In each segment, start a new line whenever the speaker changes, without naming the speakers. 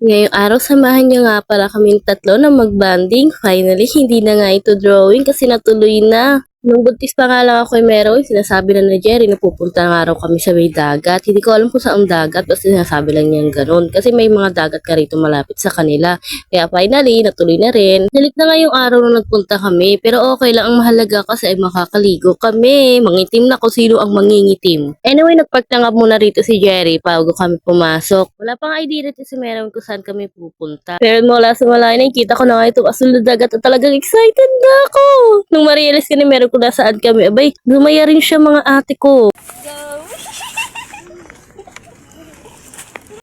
Ngayong araw, samahan niyo nga pala kaming tatlo na mag-bonding. Finally, hindi na nga ito drawing kasi natuloy na. Nung buntis pa nga lang ako ay meron, sinasabi na ni Jerry na pupunta nga raw kami sa may dagat. Hindi ko alam kung saan dagat, basta sinasabi lang niya ganun. Kasi may mga dagat ka rito malapit sa kanila. Kaya finally, natuloy na rin. Nalit na nga yung araw na nagpunta kami, pero okay lang, ang mahalaga kasi ay makakaligo kami. Mangitim na kung sino ang mangingitim. Anyway, nagpark na nga muna rito si Jerry bago kami pumasok. Wala pang idea rito si Meron kung saan kami pupunta. Pero mula sa malay na, kita ko na nga itong asul na dagat at talagang excited na ako. Nung ma-realize ka ni Meron kung nasaan kami, abay, lumaya rin siya mga ate ko.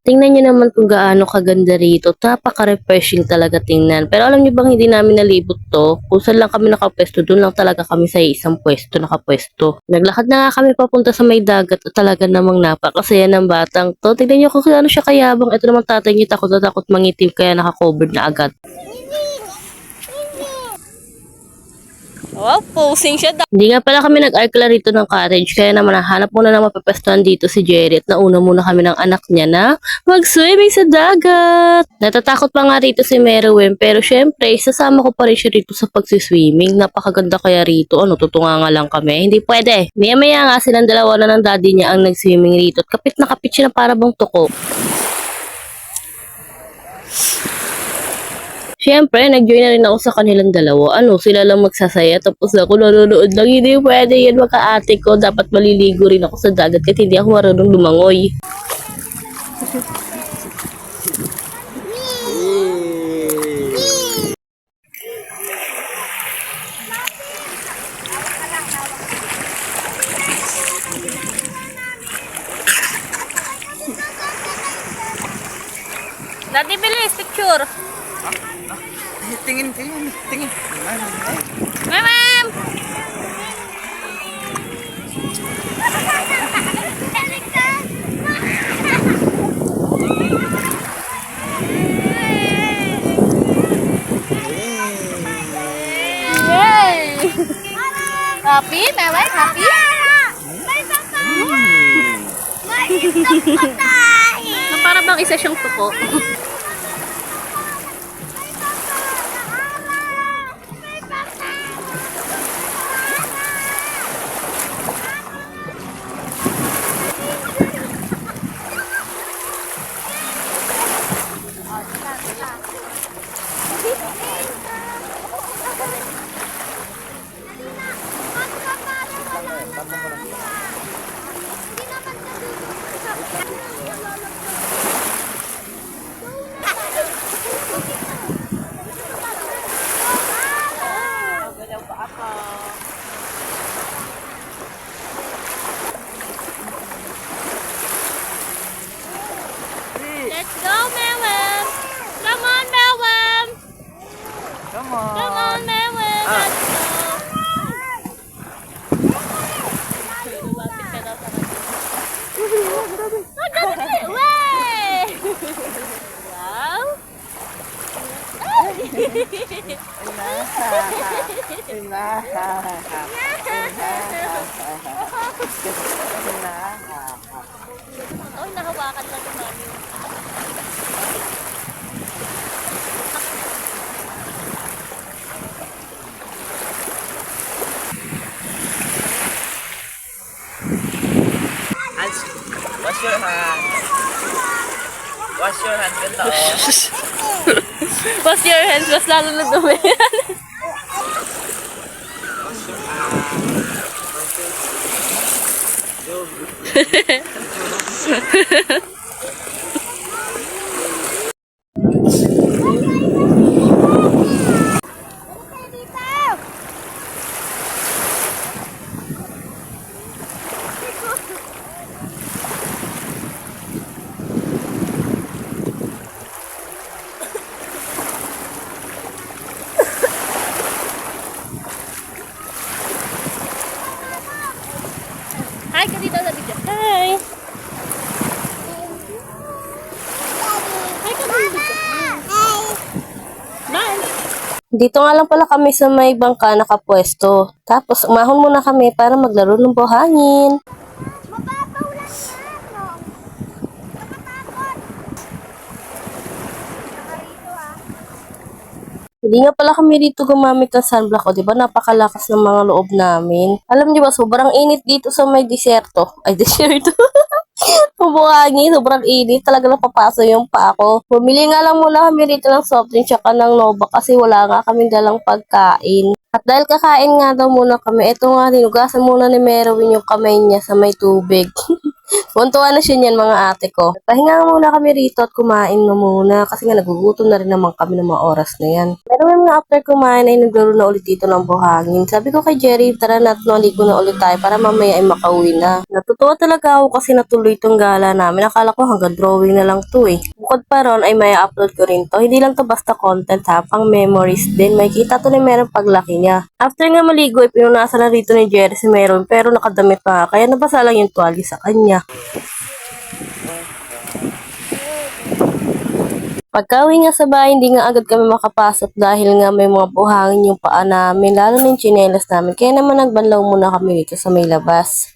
Tingnan niyo naman kung gaano kaganda rito. Napaka-refreshing talaga tingnan. Pero alam niyo bang hindi namin nalibot to? Kung saan lang kami nakapwesto, doon lang talaga kami sa isang pwesto nakapwesto. Naglakad na nga kami papunta sa may dagat at talaga namang napakasaya ng batang to. Tingnan niyo kung ano siya kayabang. Ito naman tatay niya takot na takot mangitim kaya nakakover na agad.
Wow, posing siya.
Hindi nga pala kami nag-arkla rito ng cottage, kaya naman nahanap muna ng mapapwestuhan dito si Jerry at nauna muna kami ng anak niya na mag-swimming sa dagat. Natatakot pa nga rito si Merwin, pero syempre, sasama ko pa rin siya rito sa pagsiswimming. Napakaganda kaya rito, tutunga nga lang kami. Hindi pwede. Maya-maya nga silang dalawa na ng daddy niya ang nag-swimming rito at kapit na kapit siya na para bang tuko. Siyempre, nag-join na rin ako sa kanilang dalawa. Sila lang magsasaya tapos ako nanonood lang. Hindi pwede yan makaate ko. Dapat maliligo rin ako sa dagat kasi hindi ako marunong lumangoy.
Daddy, bilis, picture.
Tingin kayo, tingin.
Ma'am! Yay! Happy? Ma'am, happy? Na para bang isa siyang tuko. Let's go, Melwin! Come on, Melwin!
Come
Come
on.
on, Melwin! Let's go! Lumapit ka daw sa kanya. Oh, dali! Way! Wow! Oh, nahawakan lang ni Mami.
Wash your hand. Wash your hand ganda oh.
Wash your hands, mas lalo na dumi. Hi, ka dito sa video. Hi! Hi, ka dito. Bye!
Dito nga lang pala kami sa may bangka nakapwesto. Tapos umahon muna kami para maglaro ng buhangin. Hindi nga pala kami rito gumamit ng sunblock o, di ba? Napakalakas ng mga loob namin. Alam niyo ba, sobrang init dito sa may disyerto. Ay, disyerto. Bubuhangin, sobrang init. Talaga napapaso yung pa ako. Bumili nga lang muna kami rito ng soft drink tsaka ng Nova kasi wala nga kami dalang pagkain. At dahil kakain nga daw muna kami, eto nga, hinugasan muna ni Merwin yung kamay niya sa may tubig. Puntuan na siya niyan mga ate ko. Pahinga muna kami rito at kumain na muna kasi nga nagugutom na rin naman kami ng mga oras na yan. Pero nga after kumain ay naglaro na ulit dito ng buhangin. Sabi ko kay Jerry, tara na at naligo na ulit tayo para mamaya ay makauwi na. Natutuwa talaga ako kasi natuloy itong gala namin. Akala ko hanggang drawing na lang to eh. Bukod pa ron ay may upload ko rin to. Hindi lang to basta content ha, pang memories din. May kita to na meron paglaki niya. After nga maligo ay pinunasan na rito ni Jerry si Meron pero nakadamit pa kaya nabasa lang yung tuwalya sa kanya. Pagka-uwi nga sa bahay, hindi nga agad kami makapasok dahil nga may mga buhangin yung paa namin, lalo na yung tsinelas namin. Kaya naman nagbanlaw muna kami dito sa may labas.